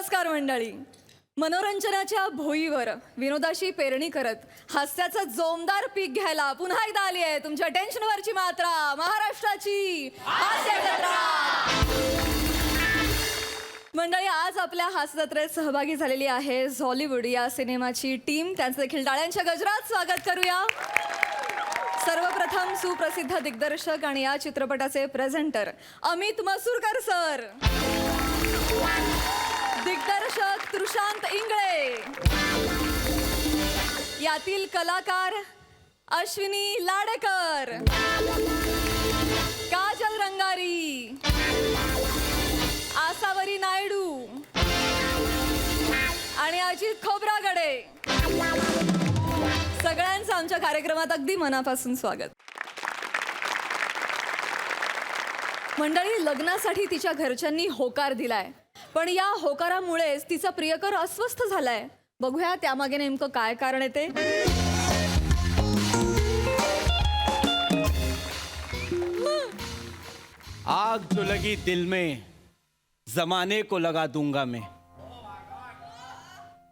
नमस्कार मंडळी. मनोरंजनाच्या भोईवर विनोदाशी पेरणी करत हास्याचं जोमदार पीक घ्यायला पुन्हा एकदा आली आहे तुमच्या टेन्शनवरची मात्रा, महाराष्ट्राची हास्य जत्रा. मंडळी, आज आपल्या हास्य जत्रेत सहभागी झालेली आहे हॉलिवूड या सिनेमाची टीम. त्यांचं देखील टाळ्यांच्या गजरात स्वागत करूया. सर्वप्रथम सुप्रसिद्ध दिग्दर्शक आणि या चित्रपटाचे प्रेझेंटर अमित मसूरकर सर, दिग्दर्शक तृशांत इंगळे, यातील कलाकार अश्विनी लाडेकर, काजल रंगारी, आसावरी नायडू आणि अजित खोब्रागडे. सगळ्यांचं आमच्या कार्यक्रमात अगदी मनापासून स्वागत. मंडळी, लग्नासाठी तिच्या घरच्यांनी होकार दिलाय, पण या होकारामुळेच तिचा प्रियकर अस्वस्थ झालाय. बघूया त्यामागे नेमकं काय कारण आहे ते. आग जो लगी दिल में जमाने को लगा दूंगा मैं.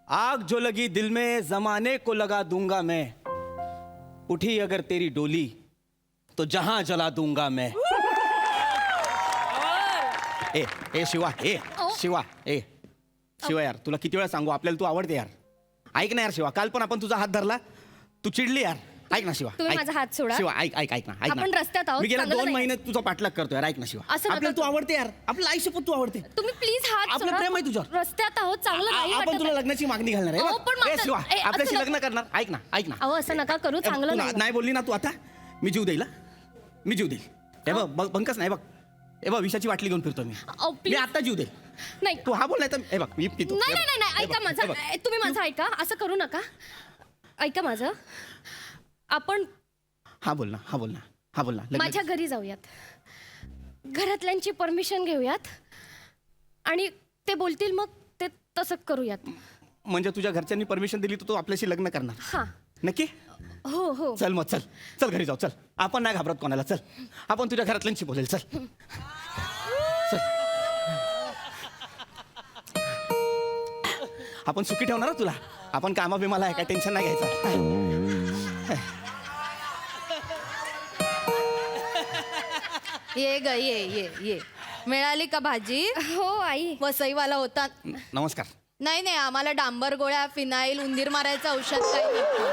आग जो लगी दिल में जमाने को लगा दूंगा मैं. उठी अगर तेरी डोली तो जहां जला दूंगा मैं. ए शिवा, शिवा यार, तुला किती वेळा सांगू, आपल्याला तू आवडते यार. ऐक ना यार शिवा, काल पण आपण तुझा हात धरला, तू चिडली यार. ऐक ना शिवा, तुम्ही माझा हात सोडा. शिवा ऐक ना. आपण रस्त्यात आहोत, मी गेल्या चांगलं 2 नाही. महिन्यात तुझा पाठलाग करतोय यार. ऐक ना शिवा, असं नका आपल्याला तू करू. आवडते यार, आपलं आयुष्य पण तू आवडते. तुम्ही प्लीज हात आपलं सोडा. प्रेम आहे तुझ्यावर. रस्त्यात आहोत, चांगलं नाही आपण वाटत तुला आहे. लग्नाची मागणी घालणार अहो, पण आहे. माझं- शिवा, असं आपल्याशी नका- लग्न करणार. ऐक ना. अहो, असं नका करू, चांगलं नाही. नाही बोलली ना तू आता, मी जीव देईल. मी जीव देईल. हे बघ, बंकस नाही बघ. हे बघ, विषाची बाटली घेऊन फिरतो मी. अहो, मी please. आता जीव देईल. नाही तू हा बोल, नाही तर हे बघ, मी पितो. नाही हे नाही बघ, नाही हे ऐका बघ, माझं. हे बघ. तुम्ही माझं ऐका, असं करू नका. ऐका माझं. आपण हा बोल ना. लग्न- माझ्या घरी जाऊयात, घरातल्यांची परमिशन घेऊयात आणि ते बोलतील मग ते तसं करूयात. म्हणजे तुझ्या घरच्यांनी परमिशन दिली तर तू आपल्याशी लग्न करणार? हा, नक्की? हो. चल मग, चल घरी जाऊ. चल, आपण नाही घाबरत कोणाला. चल, आपण तुझ्या घरातल्यांशी बोलेल. चल. आपण सुखी ठेवणार तुला. आपण कामा बिमाला आहे, काय टेन्शन नाही घ्यायचं. ये ग ये मिळाली का भाजी? हो आई. वसईवाला होता. नमस्कार. नाही आम्हाला डांबर गोळ्या, फिनाईल, उंदीर मारायचं औषध काही नको.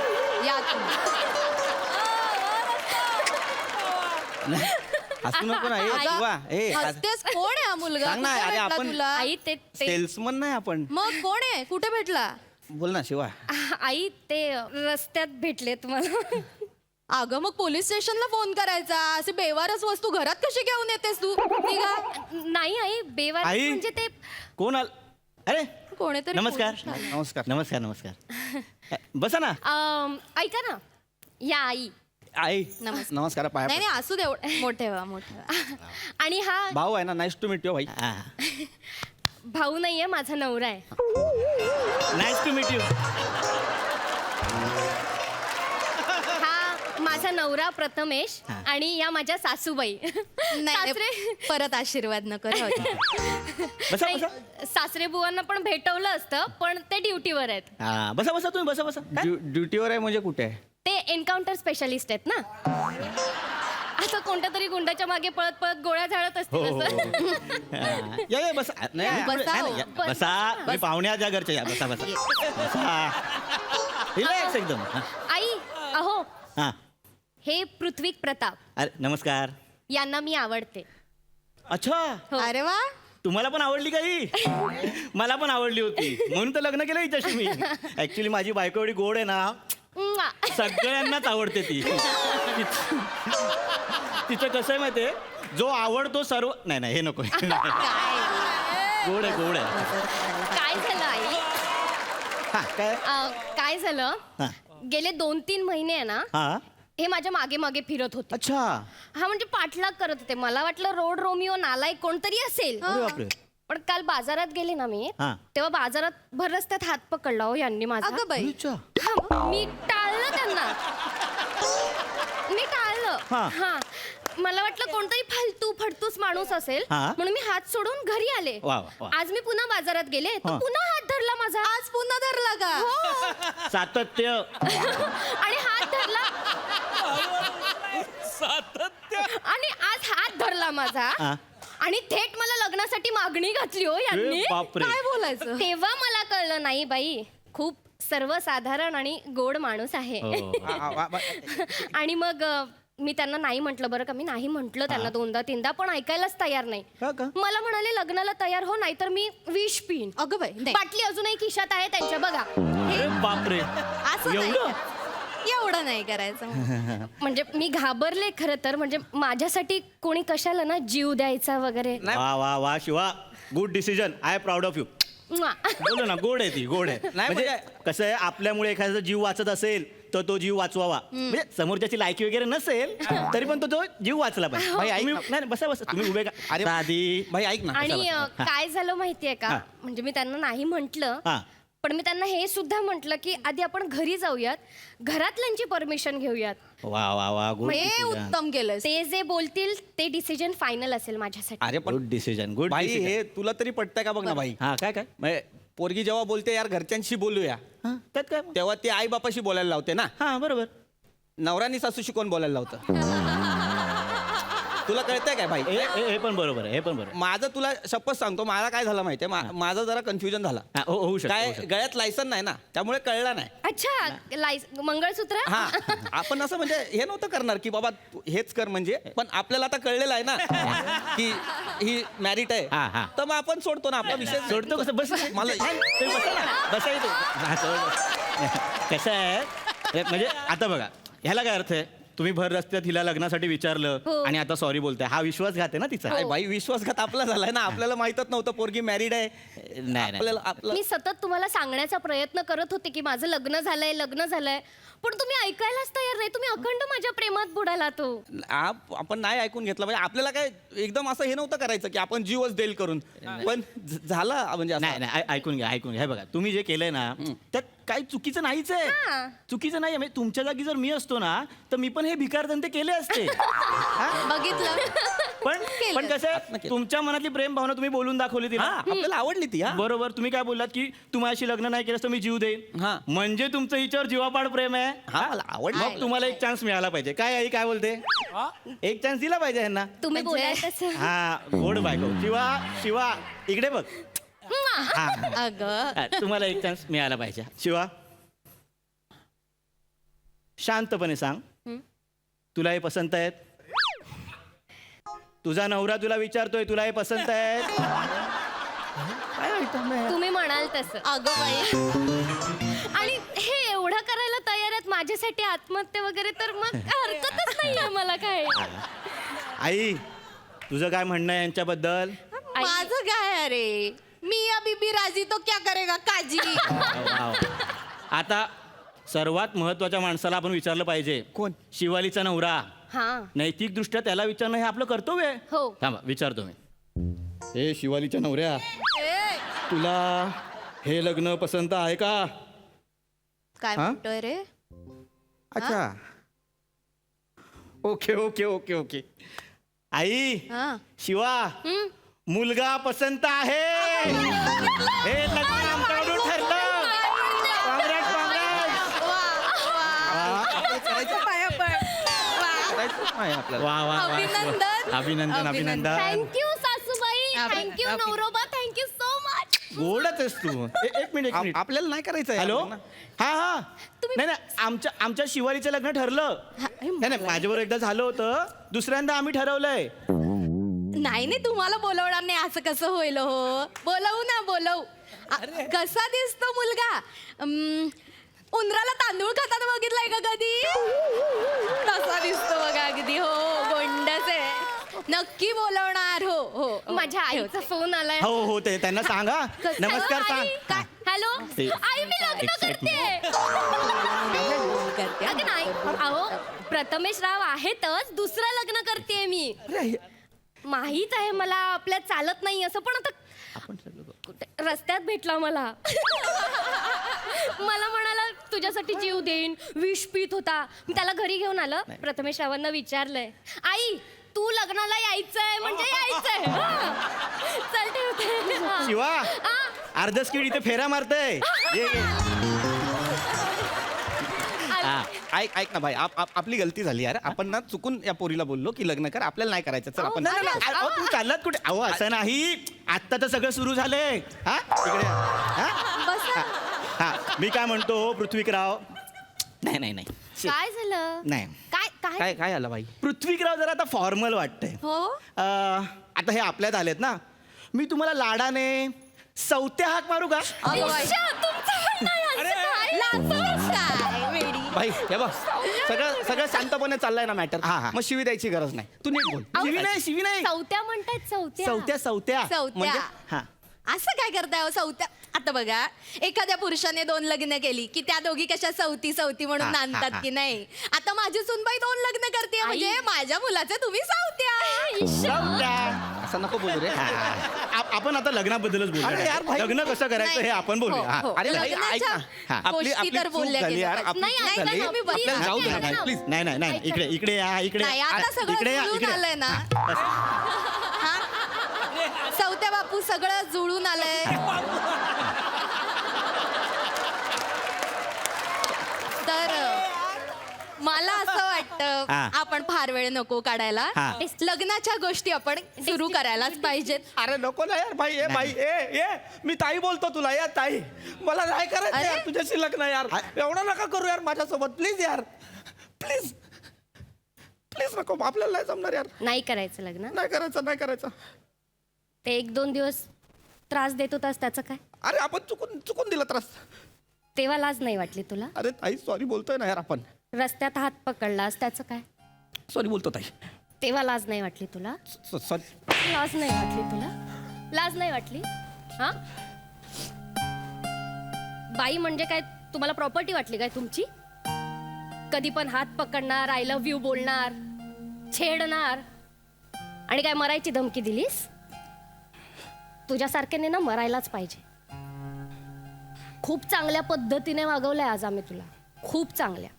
या तुम्ही. हसू नको ना. हसतेस, कोण आहे हा मुलगा? सांग ना. कुठे अरे भेटला आपण तुला? आई ते सेल्समन नाही आपण. मग कोण आहे? कुठे भेटला? बोल ना शिवा. आई ते रस्त्यात भेटलेत मला. अगं मग पोलीस स्टेशनला फोन करायचा. असे बेवारस वस्तू घरात कशी घेऊन येतेस तू? निघा. नाही आई, बेवार आई? म्हणजे ते कोण आल? अरे कोणीतरी नमस्कार. पोलीस आला. नमस्कार. बसा ना. ऐका ना, या आई. आई नमस्कार. नमस्कार. पाया नाही असू दे. मोठे व्हा. आणि हा भाऊ आहे ना. नाईस टू मीट यू भाई. भाऊ नाहीये, माझा नवरा आहे. Nice to meet you. हा माझा नवरा प्रथमेश आणि या माझ्या सासूबाई. नाही परत आशीर्वाद नको राहू दे. बसा. सासरे बुवांना पण भेटवलं असतं, पण ते ड्युटीवर आहेत. बसा तुम्ही. बसा. ड्युटीवर आहे म्हणजे कुठे आहे? ते एन्काउंटर स्पेशालिस्ट आहेत ना. असं कोणत्या तरी गुंडाच्या मागे पळत पळत गोळ्या झाडत असतील असं. या बसा. नाही, बसा नाही, हो. नाही, या. बसा. तुम्ही पाहुण्या ज्या घरच्या या. बसा. रिलॅक्स एकदम. आई, अहो, हा. हे पृथ्वी प्रताप, अरे नमस्कार. यांना मी आवडते. अच्छा, अरे वा. तुम्हाला पण आवडली काही? मला पण आवडली होती, म्हणून तर लग्न केलं हिच्याशी मी. ऍक्च्युली माझी बायको एवढी गोड आहे ना, म्वा. सगळ्यांनाच आवडते ती. तिचं कसं आहे माहितीये, जो आवडतो सर्व. नाही हे नको. गोड आहे. काय झालं आई? हा काय? काय झालं, हा. गेले 2-3 महिने आहे ना, हा. हे माझ्या मागे मागे फिरत होते. अच्छा. हा म्हणजे पाठलाग करत होते. मला वाटलं रोड रोमिओ नालायक कोणतरी असेल. अरे बापरे. पण काल बाजारात गेले ना मी, हा. तेव्हा बाजारात भर रस्त्यात हात पकडला हो यांनी माझा. अगं बाई. अच्छा. हा, मी टाळलं त्यांना. मी टाळलं. हा. हा मला वाटलं कोणतरी फालतू फडतूस माणूस असेल हा. म्हणून मी हात सोडून घरी आले. वा, वा. आज मी पुन्हा बाजारात गेले तर हा. पुन्हा हात धरला माझा. आज पुन्हा धरला का? हो. सातत्य. आणि हात धरला आणि आज हात धरला माझा हा. आणि थेट मला लग्नासाठी मागणी घातली हो यांनी. ए, बापरे. काय बोलायचं? तेव्हा मला कळलं नाही बाई खूप सर्वसाधारण आणि गोड माणूस आहे. हो. आणि मग मी त्यांना नाही म्हटलं बरं का. मी नाही म्हटलं त्यांना 2दा-3दा पण ऐकायलाच तयार नाही. हा का? मला म्हणाले लग्नाला तयार हो नाहीतर मी विष पिन. अगं बाई नाही. बाटली अजूनही खिशात आहे त्यांच्या बघा. अरे बापरे. असं नाही. एवढं? एवढं नाही करायचं. म्हणजे मी घाबरले खरं तर. म्हणजे माझ्यासाठी कोणी कशाला ना जीव द्यायचा वगैरे. वा वा वा Shiva, good decision. I proud of you. म्वा. बोलो ना, गोड आहे ती, गोड आहे. नाही, म्हणजे म्हणजे- कसं आहे, आपल्यामुळे एखाद्याचा जीव वाचत असेल तर तो जीव वाचवावा. म्हणजे समोरच्याची लायकी वगैरे नसेल तरी पण तो जीव वाचला पाहिजे. भाई, ऐक तुम्ही- ना. नाही नाही, बसा बसा तुम्ही उभे का. अरे साधी. भाई ऐक ना. आणि काय झालं माहितीये का हा. म्हणजे मी त्यांना नाही म्हंटल हा. पण मी त्यांना हे सुद्धा म्हटलं की आधी आपण घरी जाऊयात घरातल्यांची परमिशन घेऊयात. वा वा वा, गुड हे डिसिजन. उत्तम केलंस. ते जे बोलतील ते डिसिजन फायनल असेल माझ्यासाठी. अरे पण गुड डिसिजन, गुड भाई डिसिजन. हे तुला तरी पटतंय का बघ ना भाई. हा, काय काय म्हणजे पोरगी जेव्हा बोलते यार घरच्यांशी बोलूया हा, त्यात काय मग? तेव्हा ती आई बापाशी बोलायला लावते ना. हा, बरोबर. नवऱ्यानी सासूशी कोण बोलायला लावतं? तुला कळतंय काय भाई? हे पण बरोबर आहे, हे पण बरोबर आहे. माझं तुला शपथ सांगतो, मला काय झालं माहितीये, माझं जरा कन्फ्युजन झालं. हा, होऊ शकतं, काय होऊ शकतं. गळ्यात लायसन नाही ना, त्यामुळे कळलं नाही. अच्छा मंगळसूत्र. हा आपण असं म्हणजे हे नव्हतं करणार की बाबा तू हेच कर म्हणजे, पण आपल्याला आता कळलेलं आहे ना की ही मॅरिट आहे. हा, हा. तर मग आपण सोडतो ना आपला विषय. सोडतो कसं? बस मला तुम्ही बसा ना, बसा इथे. हा, सोड. कसं आहे म्हणजे आता बघा ह्याला काय अर्थ आहे, तुम्ही भर रस्त्यात हिला लग्नासाठी विचारलं हो. आणि आता सॉरी बोलताय, हा विश्वासघात आहे ना तिचा. अरे भाई विश्वासघात आपला झालाय ना, आपल्याला माहीतच नव्हतं पोरगी मॅरिड आहे. नाही आपल्याला आपलं मी सतत तुम्हाला सांगण्याचा प्रयत्न करत होते की माझं लग्न झालंय पण तुम्ही ऐकायलाच तयार नाही. तुम्ही अखंड माझ्या प्रेमात बुडाला तो. आपण नाही ऐकून घेतलं म्हणजे आपल्याला काय एकदम असं हे नव्हतं करायचं की आपण जीवच देईल करून, पण झालं म्हणजे असं. नाही नाही, ऐकून घ्या, ऐकून घ्या. हे बघा तुम्ही जे केलंय ना त्यात काही चुकीचं नाहीच आहे. हा. चुकीचं नाही म्हणजे तुमच्या जागी जर मी असतो ना तर मी पण हे भिकारधंदे केले असते. हा? बघितलं. पण कसं आहे, तुमच्या मनातली प्रेम भावना तुम्ही बोलून दाखवली ती हा ना. आपल्याला आवडली ती. हा बरोबर. तुम्ही काय बोललात की तू माझ्याशी लग्न नाही केलं तर मी जीव देईन. हा. म्हणजे तुमचं हिच्यावर जीवापाड प्रेम आहे. हा मला आवडलं. मग तुम्हाला एक चान्स मिळाला पाहिजे. काय आई काय बोलते, एक चान्स दिला पाहिजे ह्यांना. तुम्ही म्हणजे- बोलाल तसं. हा, गोड बायको. शिवा शिवा इकडे बघ. म्वा. हा, अगं हा, तुम्हाला एक चान्स मिळाला पाहिजे. शिवा शांतपणे सांग, तुला हे पसंत आहेत? तुझा नवरा तुला विचारतोय तुला हे पसंत आहेत? तुम्ही म्हणाल तसं. अगं बाई. आणि हे एवढं करायला तयार आहेत माझ्यासाठी आत्महत्या वगैरे तर मग हरकतच नाहीये मला काय. आई तुझं काय म्हणणं आहे यांच्याबद्दल? माझं काय अरे, मिया बीबी राजी तो क्या करेगा काजी. वा, वा. आता सर्वात महत्वाच्या माणसाला आपण विचारलं पाहिजे. कोण? शिवालीचा नवरा. हा नैतिक दृष्ट्या त्याला विचारणं हे आपलं कर्तव्य आहे. हो. थांबा विचारतो मी. हे शिवालीच्या नवऱ्या, ए, तुला हे लग्न पसंत आहे का? काय हा? म्हणतोय रे? अच्छा ओके ओके ओके ओके. आई हा. शिवा मुलगा पसंत आहे. हे लग्न आमच्याकडून ठरलं. काँग्रेस काँग्रेस. पाया पड. आपल्याला वा वा वा. अभिनंदन. अभिनंदन अभिनंदन. थँक्यू सासूबाई, थँक्यू नवरोबा, थँक्यू सो मच. गोडच आहेस तू. एक मिनिट एक मिनिट. आपल्याला नाही करायचं. हॅलो हा हा तुम्ही- नाही नाही आमच्या शिवालीचं लग्न ठरलं. नाही नाही माझ्याबरोबर एकदा झालं होतं, दुसऱ्यांदा आम्ही ठरवलंय. नाही नाही तुम्हाला बोलवणार नाही असं कसं होईल हो. बोलवू ना बोलवू. कसा दिसतो मुलगा? उंदराला तांदूळ खाताना बघितलाय का कधी? तसा दिसतो बघा अगदी. हो गोंडस आहे. नक्की बोलवणार. हो हो. माझ्या आईचा फोन आलाय. हो हो ते त्यांना सांगा. नमस्कार सांग. हॅलो ते- आई मी लग्न करते. करते. अगं नाही अहो प्रथमेश राव आहेतच, दुसरं लग्न करते मी. माहित आहे मला आपल्यात चालत नाही असं, पण आता कुठे- रस्त्यात भेटला मला. मला म्हणाला तुझ्यासाठी जीव देईन, विष पीत होता. मी त्याला घरी घेऊन आलं. प्रथमेश रावांना विचारलंय आई तू लग्नाला यायचंय म्हणजे यायचंय हा. चल ठेवते हा. शिवा हा. अर्ध स्किड इथे फेरा मारतय ये, ये. हा. ऐक ना भाई आपली गलती झाली यार. आपण ना चुकून या पोरीला बोललो की लग्न कर, आपल्याला नाही करायचं. चल आपण नाही, नाही, नाही. अहो, तुम्ही चाललात कुठे? अहो असं नाही, आत्ता तर सगळं सुरू झालंय. हा इकडे या. हा? बसा हा मी काय म्हणतो पृथ्वीकराव. नाही नाही नाही काय झालं नाही. काय काय काय काय आलं भाई? पृथ्वीकराव जरा आता फॉर्मल वाटतंय. हो आता हे आपल्यात आलेत ना, मी तुम्हाला लाडाने सौत्या हाक मारू का? अच्छा, तुमचं म्हणणं आहे असं काय? लाजतोस काय वेडी भाई हे बघ, सगळं शांतपणे चाललंय ना मॅटर. हा, हा. मग शिवी द्यायची गरज नाही. तू नीट बोल. शिवी नाही, शिवी नाही. चौथ्या म्हणतायत चौथ्या सौत्या सौत्या सौत्या. म्हणजे हा असं काय करताय हो सौत्या? आता बघा, एखाद्या पुरुषाने 2 लग्न केली की त्या दोघी कशा सौती सौती म्हणून हा, हा, नांदतात हा. की नाही. आता माझी सुनबाई 2 लग्न करते म्हणजे आई. माझ्या मुलाचे तुम्ही सौत्या. सौत्या. असं नको बोलू रे. आपण आता लग्नाबद्दलच अरे यार, बोलू. भाई. लग्न कसं करायचं हे आपण बोलूया. हो, हा. हो. अरे भाई, ऐक लग्नाच्या ना. हा. आपली गोष्टी तर चूक बोलल्या झाली गेल्या यार. आपली नाही, चूक ऐका झाली. ना, तुम्ही बघा. आपल्याला जाऊ दे ना भाई, ऐका ना. प्लीज. नाही नाही नाही इकडे इकडे या इकडे नाही, आता सगळं इकडे या जुळून इकडे आलंय ना. हा? सौत्या बापू सगळं जुळून आलंय. तर मला असं वाटतं हा. आपण फार वेळ नको काढायला. हा. लग्नाच्या गोष्टी आपण सुरू करायलाच पाहिजेत. अरे नको ना यार भाई. ए भाई ए मी ताई बोलतो तुला. या ताई, मला नाही करायचं अरे? यार तुझ्याशी लग्न यार. एवढं नका करू यार माझ्यासोबत प्लीज यार. प्लीज प्लीज नको, आपल्याला नाही जमणार यार. नाही करायचं लग्न नाही करायचं, नाही करायचं. ते 1-2 दिवस त्रास देत होतास त्याचं काय अरे आपण चुकून दिला त्रास. तेव्हा लाज नाही वाटली तुला अरे ताई सॉरी बोलतोय ना यार आपण. रस्त्यात हात पकडलास त्याचं काय सॉरी बोलतो ताई. तेव्हा लाज नाही वाटली तुला सॉरी. लाज नाही वाटली तुला लाज नाही वाटली हा बाई म्हणजे काय तुम्हाला प्रॉपर्टी वाटली काय तुमची कधी पण हात पकडणार आय लव्ह यू बोलणार छेडणार आणि काय मरायची धमकी दिलीस तुझ्यासारख्याने ना मरायलाच पाहिजे खूप चांगल्या पद्धतीने वागवलंय आज आम्ही तुला खूप चांगल्या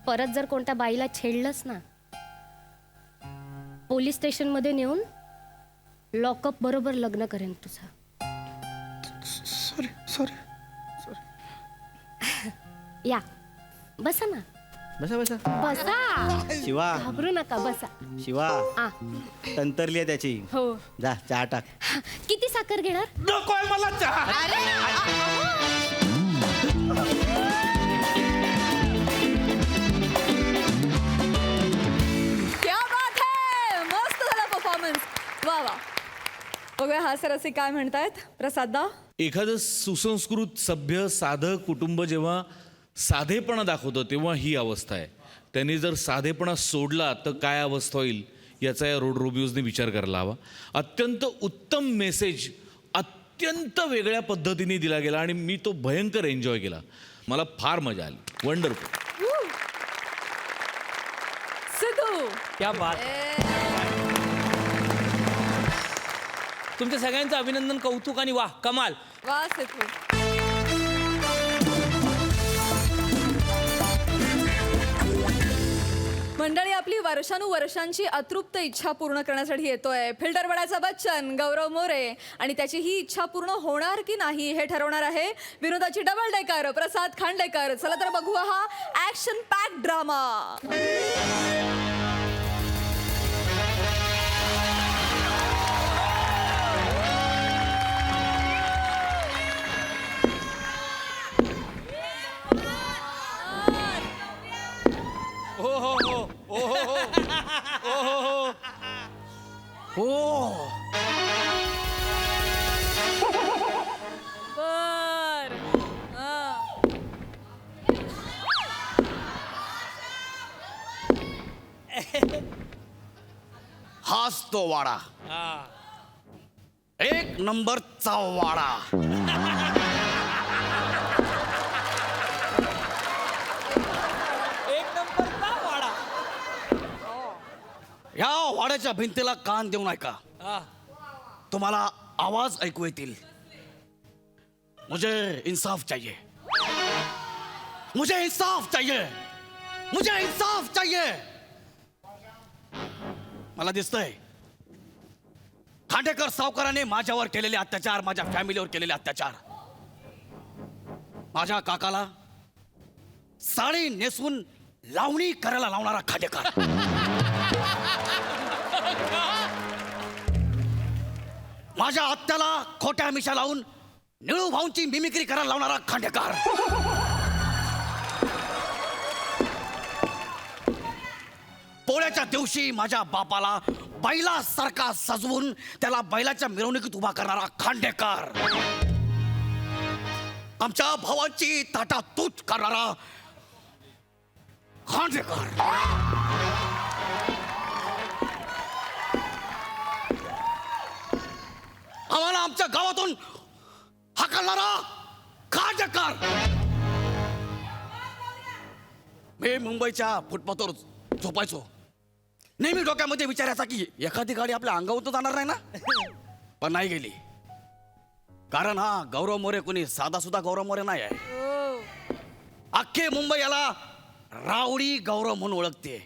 परत जर कोणत्या बाईला छेडलंस ना पोलीस स्टेशन मध्ये नेऊन लॉकअप बरोबर लग्न करेन तुझं सॉरी. या बसा ना बसा बसा बसा शिवा घाबरू नका बसा शिवा आ तंतरली आहे त्याची हो जा चहा टाक किती साखर घेणार नकोय मला चहा. क्या बात है, मस्त झाला परफॉर्मन्स. वा वा. बघूया हास्यरसिक काय म्हणतायत. प्रसाददा. एखादं सुसंस्कृत सभ्य साधं कुटुंब जेव्हा साधेपणा दाखवतं तेव्हा ही अवस्था आहे त्यांनी जर साधेपणा सोडला तर काय अवस्था होईल याचा या रोड रोबिओजने विचार करायला हवा अत्यंत उत्तम मेसेज अत्यंत वेगळ्या पद्धतीने दिला गेला आणि मी तो भयंकर एन्जॉय केला मला फार मजा आली वंडरफुल सिद्धू. क्या बात तुमच्या सगळ्यांचं अभिनंदन कौतुक आणि वाह कमाल वा सिद्धू. मंडळी आपली वर्षानुवर्षांची अतृप्त इच्छा पूर्ण करण्यासाठी येतोय फिल्टरवड्याचा बच्चन गौरव मोरे आणि त्याची ही इच्छा पूर्ण होणार की नाही हे ठरवणार आहे विनोदाची डबल डेकर प्रसाद खांडेकर. चला तर बघूया हा ऍक्शन पॅक ड्रामा. बर. हाच तो वाडा. एक नंबरचा वाडा. एक नंबरचा वाडा या वाड्याच्या भिंतीला कान देऊ नका. हा. तुम्हाला आवाज ऐकू येतील. मुझे इंसाफ चाहिए. मुझे इंसाफ चाहिए. मुझे इंसाफ चाहिए. मला दिसतंय खांडेकर सावकाराने माझ्यावर केलेले अत्याचार, माझ्या फॅमिलीवर केलेले अत्याचार, माझ्या काकाला साडी नेसून लावणी करायला लावणारा खांडेकर, माझ्या आत्याला खोट्या मिशा लावून निळू भाऊंची मिमिक्री करायला लावणारा खांडेकर, पोळ्याच्या दिवशी माझ्या बापाला बैलासारखा सजवून त्याला बैलाच्या मिरवणुकीत उभा करणारा खांडेकर, आमच्या भावांची ताटातूट करणारा खांडेकर, आम्हाला आमच्या गावातून हाकलणारा खांडेकर. मी मुंबईच्या फुटपाथवर झोपायचो. नेहमी डोक्यामध्ये विचारायचा की एखादी गाडी आपल्या अंगावर तर जाणार नाही ना, पण नाही गेली. कारण हा गौरव मोरे कोणी साधा सुद्धा गौरव मोरे नाही आहे. अख्खे मुंबई याला रावडी गौरव म्हणून ओळखते.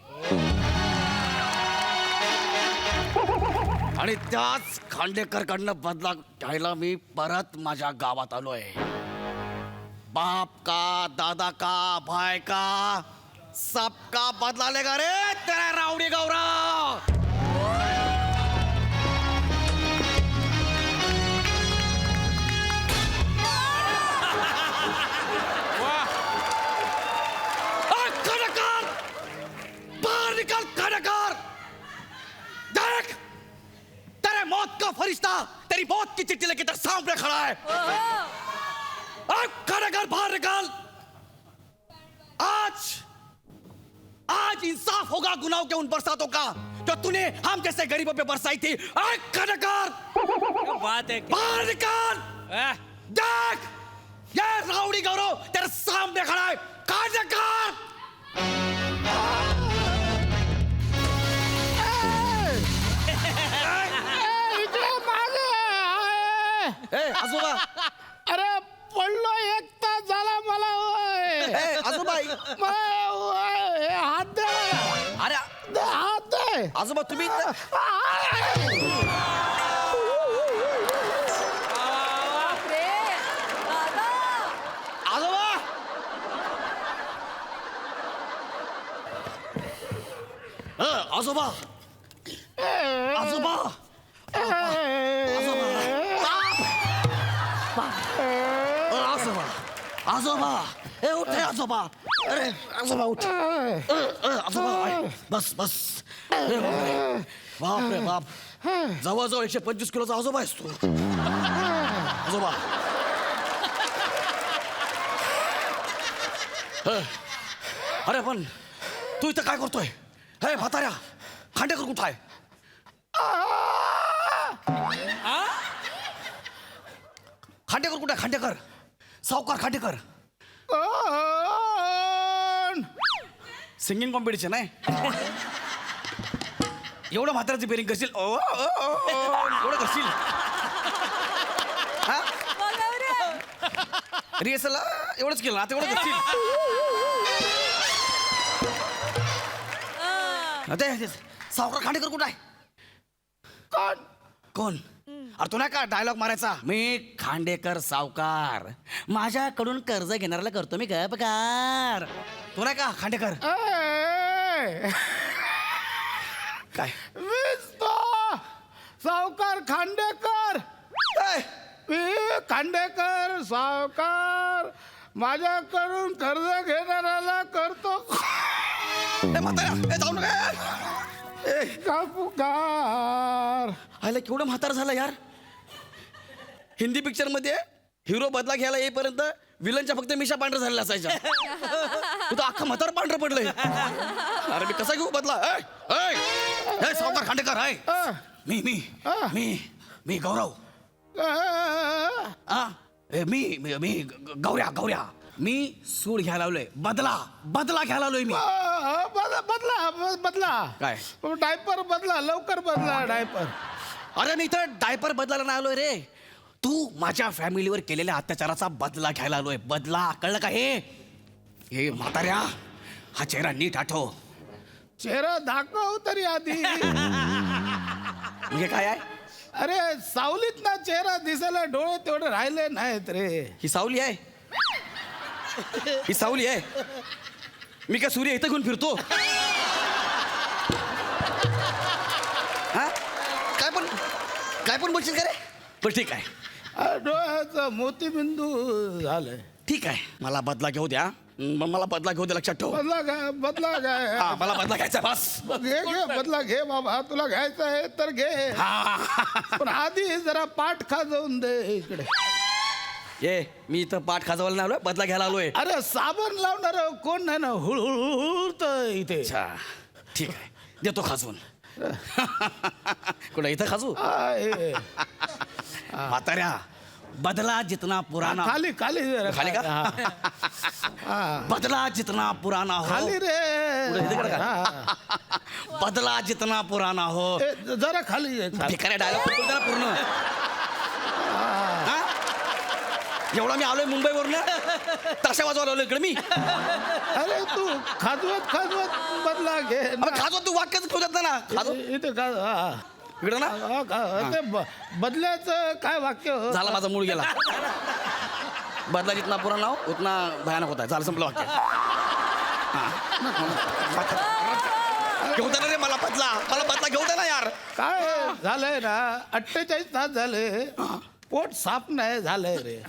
आणि त्याच खांडेकर कडनं बदला घ्यायला मी परत माझ्या गावात आलोय. बाप का, दादा का, भाई का, सबका बदला लेगा रे तेरा रावडी गौरव. खांडेकर, बाहर निकल खांडेकर. देख तेरे मौत का फरिश्ता तेरी मौत की चिट्ठी लेके तेरे सामने खड़ा है. खांडेकर बाहर निकल. आज इंसाफ होगा गुनाहों के उन बरसातों का जो तूने हम जैसे गरीबों पे बरसाई थी. खांडेकर क्या बात है. बाहर निकल. आह, देख ये रावड़ी गौरव तेरे सामने खड़ा है. खांडेकर आजोबा. अरे पडलो, 1 तास झाला मला. होय. आजोबा मला होय. हात दे मला. अरे हात दे. आजोबा तुम्ही आजोबा. आजोबा आजोबा आजोबा आजोबा ए उठ रे आजोबा. अरे आजोबा उठ. आजोबा बस बस. अरे बापरे, बाप रे बाप. जवळजवळ 125 किलोचा आजोबा आहेस तू. आजोबा अरे पण तू इथं काय करतोय? हे म्हाताऱ्या, खांडेकर कुठं आहे? खांडेकर कुठे? खांडेकर सावकार खांडेकर. सिंगिंग कॉम्पिटिशन आहे. एवढं म्हाताऱ्याची बेरिंग करशील? एवढं करशील? रिहर्सल एवढंच केलं ना, तेवढं करशील? सावकार खांडेकर कुठं आहे? कोण? अरे तू नाही का डायलॉग मारायचा, मी खांडेकर सावकार, माझ्याकडून कर्ज घेणाऱ्याला करतो मी गपकार. तू नाही का खांडेकर? काय मीच तो सावकार खांडेकर. मी खांडेकर सावकार, माझ्याकडून कर्ज घेणाऱ्याला करतो जाऊ नका. पुकार. आयला केवढं म्हातार झालं यार. हिंदी पिक्चर मध्ये हिरो बदला घ्यायला येईपर्यंत विलनच्या फक्त मिशा पांढर झालेल्या असायच्या. तू तर अख्खा म्हातार पांढरं पडलंय. अरे मी कसा घेऊ बदला? हे सावकार खांडेकर आहे. मी मी मी मी गौरव. मी मी मी गौऱ्या गौऱ्या. मी सूड घ्यायला लावलोय. बदला बदला घ्यायला लावलोय मी. बदला बदला. काय? डायपर बदला, लवकर बदला डायपर. अरे मी तर डायपर बदलायला नाही आलोय रे. तू माझ्या फॅमिलीवर केलेल्या अत्याचाराचा बदला घ्यायला आलोय. बदला, कळलं का? हे म्हाताऱ्या, हा चेहरा नीट आठव. चेहरा दाखव तरी आधी. म्हणजे काय आहे? अरे सावलीत ना चेहरा दिसायला डोळे तेवढे राहिले नाहीत रे. ही सावली आहे? ही सावली आहे? मी काय सूर्य इथं घेऊन फिरतो? हा काय पण बोलशील का रे? बरं ठीक आहे, डोळ्याचा मोतीबिंदू झालाय. ठीक आहे, मला बदला घेऊ द्या. मला बदला घेऊ द्या, लक्षात ठेव. बदला काय हा, मला बदला घ्यायचा बस. घे बदला घे बाबा, तुला घ्यायचा आहे तर घे. पण आधी जरा पाठ खाजवून दे इकडे. ये मी इथं पाठ खाजवायला नाही आलोय, बदला घ्यायला आलोय. अरे साबण लावणार कोण नाही ना, हुळहुळत इथे. अच्छा ठीक आहे, देतो खाजवून. कुठं इथं खाजू? म्हाताऱ्या, बदला जितना पुराना. खाली जरा. खाली का? बदला जितना पुराना हो. खाली रे. पुढे इथे का? बदला जितना पुराना हो. जरा खाली ये, खाली. ठिकाणी डायलॉग पूर्ण. हा? एवढा मी आलोय मुंबईवरून, ताशा वाजवायला आलोय इकडे मी. अरे तू खाजवत बदला घे ना. खाजवा, तू वाक्यच ठेवू देत ना. खाजव इथे का इकडं ना. ते बदल्याचं काय वाक्य झाला, माझा मूड गेला. बदला जितना पुराना हो उतना भयानक होता है. झालं, संपलं वाक्य. घेऊ दे ना रे मला बदला घेऊ दे ना यार. काय झालंय ना, 48 तास झाले पोट साफ नाही झालंय रे.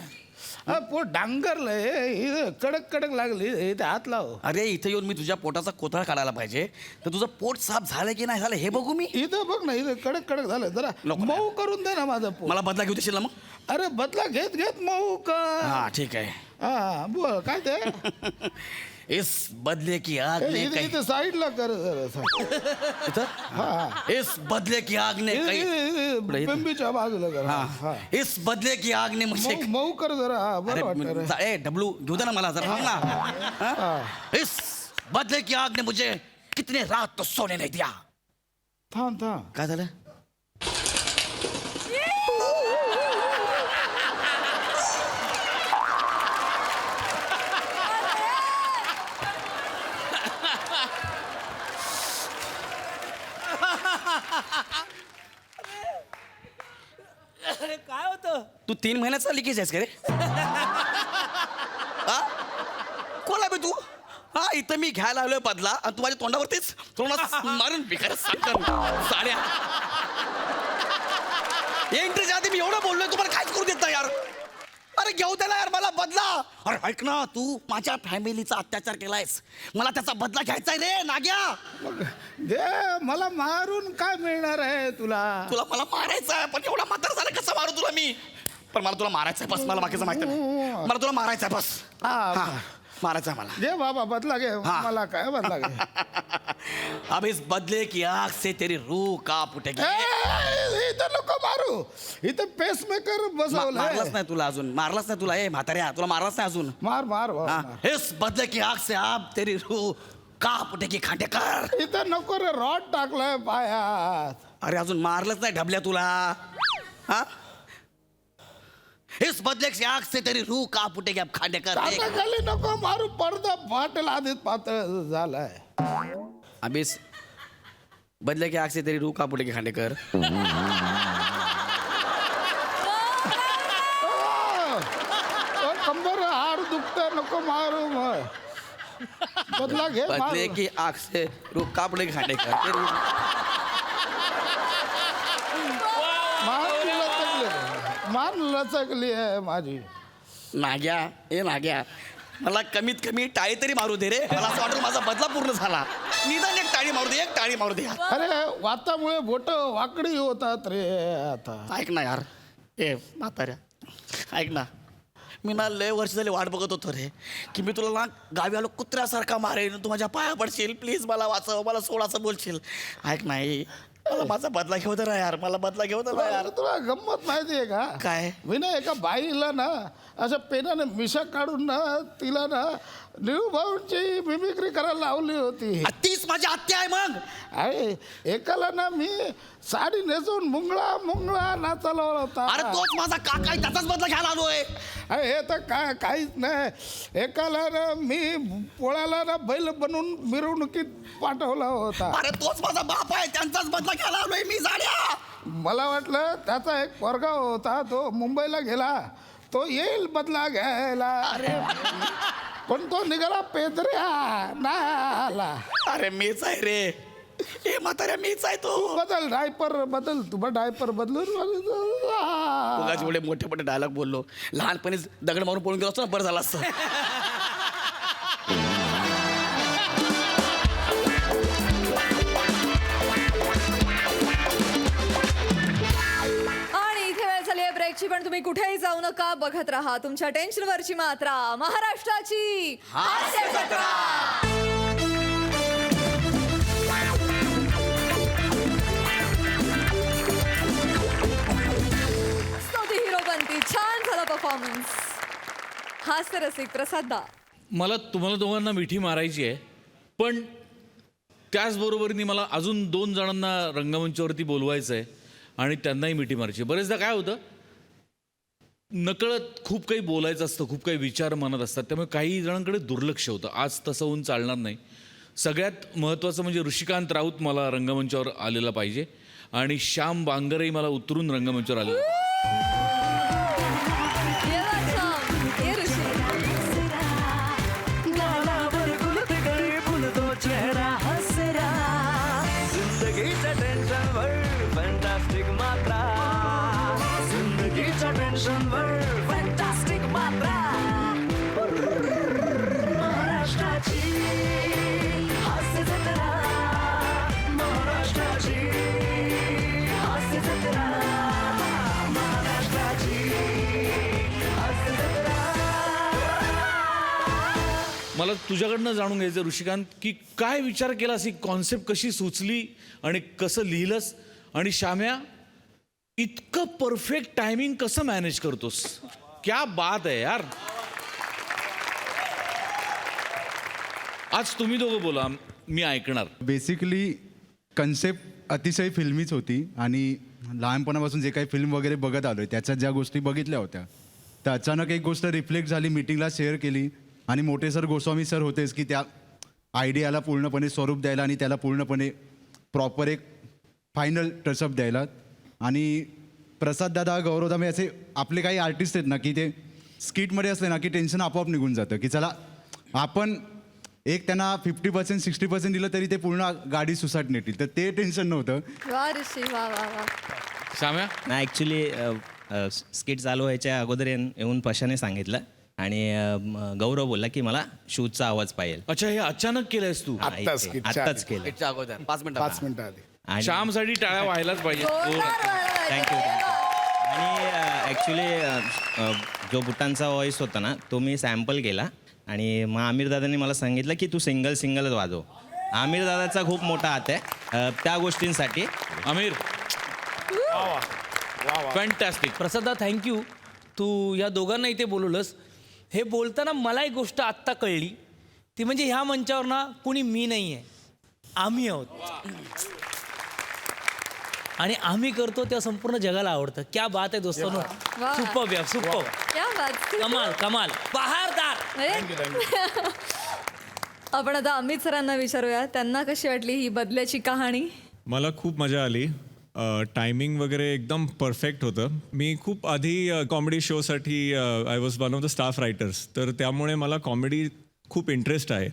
पोट डांगरलंय, इथं कडक लागली, इथे हात लाव. अरे इथं येऊन मी तुझ्या पोटाचा कोथळा काढायला पाहिजे, तर तुझं पोट साफ झालं की नाही झालं हे बघू मी. इथं बघ ना, इथं कडक झालं. जरा नको. मऊ करून दे ना माझं पोट. मला बदला घेऊ देशील ना मग? अरे बदला घेत मऊ कर. हा ठीक आहे. हा बोल काय ते. इस बदले की आग ने कहीं इथं साईडला कर जरा. इथं? हा इस बदले की आग ने कहीं बिंबीच्या बाजूला कर. हाँ इस बदले की आग ने मुझे मऊ कर जरा. बरं वाटतं रे. ए डब्लू घेऊ दे ना मला जरा थांब ना. हाँ? इस बदले की आग ने मुझे कितने रात तो सोने नहीं दिया. थांब काय झालं? काय होतं? तू 3 महिन्याचा लिकेज आहेस का रे? हा? कोण आहे बे तू? हा इथं मी घ्यायला आलोय बदला आणि तू माझ्या तोंडावरतीच थोडा मारून बेकार साड्या. एंट्रीच्या आधी मी एवढं बोललोय, तुम्हाला काहीच करू देत नाही यार. अरे घेऊ दे ना यार मला बदला. अरे ऐक ना, तू माझ्या फॅमिलीचा अत्याचार केलायस, मला त्याचा बदला घ्यायचा रे नाग्या. दे मला मारून काय मिळणार आहे तुला. मला मारायचं आहे, पण एवढा म्हातार झाला कसं मारू तुला मी? पण मला तुला मारायचं आहे बस, मला बाकीचं माहिती नाही. मला तुला मारायचं आहे बस. हा. मारायचं आहे मला. दे बाबा बदला घे. हा. मला काय बदला घे. अब इस बदले की आग से तेरी रूह कांप उठेगी. इथं नको मारू, इथं पेसमेकर बसवलं. मारलाच नाही तुला अजून, मारलाच नाही तुला. ए म्हाताऱ्या, तुला मारलाच नाही अजून. मार हा. इस बदले की आग से अब तेरी रूह कांप उठेगी खांडेकर. इथं नको रे, रॉड टाकलाय पायात. अरे अजून मारलंच नाही ढबल्या तुला. हा? इस बदले की आग से तेरी रूह कांप उठेगी अब खांडेकर. आता खाली नको मारू, पडदा फाटेल, आधीच पातळ झालाय. अब इस बदले की आग से तेरी रूह कांप उठेगी खांडेकर. कंबर हाड दुखत, नको मारू. मग बदला घे. बदले की आग से रूह कांप उठेगी खांडेकर. मान लचकली आहे माझी. नाग्या, ए नाग्या, मला कमीत कमी टाळी तरी मारू दे रे. मला असं वाटलं माझा बदला पूर्ण झाला. निदान एक टाळी मारू दे. अरे वातामुळे बोट वाकडी होतात रे. आता ऐक ना यार, ए म्हाताऱ्या ऐक ना, मी ना लय वर्ष झाली वाट बघत होतो रे, की मी तुला ना गावी आलो कुत्र्यासारखा मारेन, तू माझ्या पाया पडशील, प्लीज मला वाचव, मला सोड असं बोलशील. ऐक नाही, मला माझा बदला घेऊ दे ना यार, मला बदला घेऊ दे ना यार. तुला गंमत माहितीये का? काय? मी ना एका बाईला ना अशा पेनाने मिशा काढून ना तिला ना निळूभाऊंची मिमिक्री करायला लावली होती. तीच माझी आत्या आहे मग. अरे एकाला ना मी साडी नेसून मुंगळा नाचायला होता. अरे तोच माझा काका आहे, त्याचाच बदला घ्यायला आलोय. हे तर काहीच नाही. एकाला ना मी पोळ्याला ना बैल बनवून मिरवणुकीत पाठवला होता. अरे तोच माझा बाप आहे, त्यांचाच बदला घ्यायला आलोय मी जाड्या. मला वाटलं त्याचा एक पोरगा होता, तो मुंबईला गेला, तो येईल बदला घ्यायला. पण तो निघाला पेदऱ्या, नाही आला. अरे मीच आहे रे, हे म्हाताऱ्या मीच आहे तो. बदल डायपर बदल, तू डायपर बदलून उगाच एवढे मोठे मोठे डायलॉग बोललो. लहानपणीच दगड मारून पळून गेलो असतो ना, बरं झालं असतं. आणि इथे वेळ झाली आहे ब्रेकची, पण तुम्ही कुठेही जाऊ नका, बघत राहा तुमच्या टेन्शनवरची मात्रा, महाराष्ट्राची हास्य जत्रा. स्तुती हिरोपंती, छान झाला परफॉर्मन्स. हास्य रसिक प्रसाद दा. मला तुम्हाला दोघांना मिठी मारायची आहे, पण त्याचबरोबरीने मला अजून 2 जणांना रंगमंचावरती बोलवायचं आहे आणि त्यांनाही मिठी मारायची. बरेचदा काय होतं, नकळत खूप काही बोलायचं असतं, खूप काही विचार मनात असतात, त्यामुळे काही जणांकडे दुर्लक्ष होतं. आज तसं होऊन चालणार नाही. सगळ्यात महत्त्वाचं म्हणजे ऋषिकांत राऊत मला रंगमंचावर आलेला पाहिजे आणि श्याम बांगरही मला उतरून रंगमंचावर आलेला. ये वाचा, ये ऋषी. मला तुझ्याकडनं जाणून घ्यायचं ऋषिकांत, की काय विचार केलास, ही कॉन्सेप्ट कशी सुचली आणि कसं लिहिलंस, आणि श्याम्या इतकं परफेक्ट टायमिंग कसं मॅनेज करतोस? क्या बात आहे यार. आज तुम्ही दोघं बोला, मी ऐकणार. बेसिकली कन्सेप्ट अतिशय फिल्मीच होती आणि लहानपणापासून जे काही फिल्म वगैरे बघत आलोय त्याच्यात ज्या गोष्टी बघितल्या होत्या, तर अचानक एक गोष्ट रिफ्लेक्ट झाली, मीटिंगला शेअर केली आणि मोठे सर गोस्वामी सर होतेच की त्या आयडियाला पूर्णपणे स्वरूप द्यायला आणि त्याला पूर्णपणे प्रॉपर एक फायनल टचअप द्यायला. आणि प्रसाद दादा, गौरव दादा असे आपले काही आर्टिस्ट आहेत ना, की ते स्किटमध्ये असले ना की टेन्शन आपोआप निघून जातं, की चला आपण एक त्यांना 50% 60% दिलं तरी ते पूर्ण गाडी सुसाट नेतील, तर ते टेन्शन नव्हतं. वा ऋषी, वा वा वा. श्याम्या, ना ॲक्च्युली स्किट चालू व्हायच्या अगोदर येऊन पशाने सांगितलं आणि गौरव बोलला की मला शूजचा आवाज पाहिजे. अच्छा, हे अचानक केलंयस तू? आत्ताच केलं. याच्या अगोदर 5 मिनिटं आधी. आणि श्यामसाठी टाळ्या व्हायलाच पाहिजे. जोरदार वाजवायचं. थँक्यू. आणि ॲक्च्युली जो बुटांचा व्हॉइस होता ना, तो मी सॅम्पल केला आणि मग आमिर दादांनी मला सांगितलं की तू सिंगलच वाजव. आमिर दादाचा खूप मोठा हात आहे त्या गोष्टींसाठी. आमिर, फॅन्टॅस्टिक. प्रसादा थँक्यू, तू या दोघांना इथे बोलवलंस. हे बोलताना मला एक गोष्ट आत्ता कळली, ती म्हणजे ह्या मंचावर ना कुणी मी नाही आहे, आम्ही आहोत. आणि आम्ही करतो त्या संपूर्ण जगाला आवडतं. क्या बात आहे दोस्तांनो, वा. सुपर या सुपर, क्या बात. कमाल कमाल, बहारदार. अरे. आपण आता अमित सरांना विचारूया, त्यांना कशी वाटली ही बदल्याची कहाणी. मला खूप मजा आली. टायमिंग वगैरे एकदम परफेक्ट होतं. मी खूप आधी कॉमेडी शोसाठी I was one of the staff writers, तर त्यामुळे मला कॉमेडी खूप इंटरेस्ट आहे,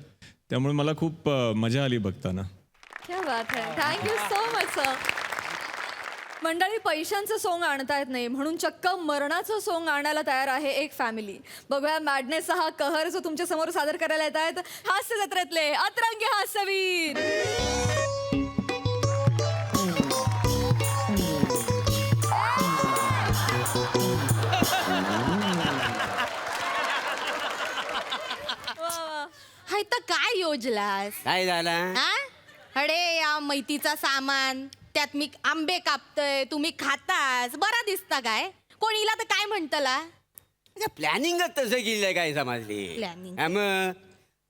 त्यामुळे मला खूप मजा आली बघताना. क्या बात आहे, थँक्यू सो मच सर. मंडळी, पैशांचं सोंग आणता येत नाही म्हणून चक्क मरणाचं सोंग आणायला तयार आहे एक फॅमिली. बघूया मॅडनेसचा हा कहर जो तुमच्या समोर सादर करायला येत आहेत हास्य जत्रेतले अतरंगी हास्यवीर. हाय तर काय योजलास? काय झालं? हा? अरे या मैतीचा सामान, त्यात मी आंबे कापतय, तुम्ही खातास, बरा दिसता काय? कोणीला तर काय म्हणतला? प्लॅनिंगच तसं केलंय काय समजली? Planning. हा मग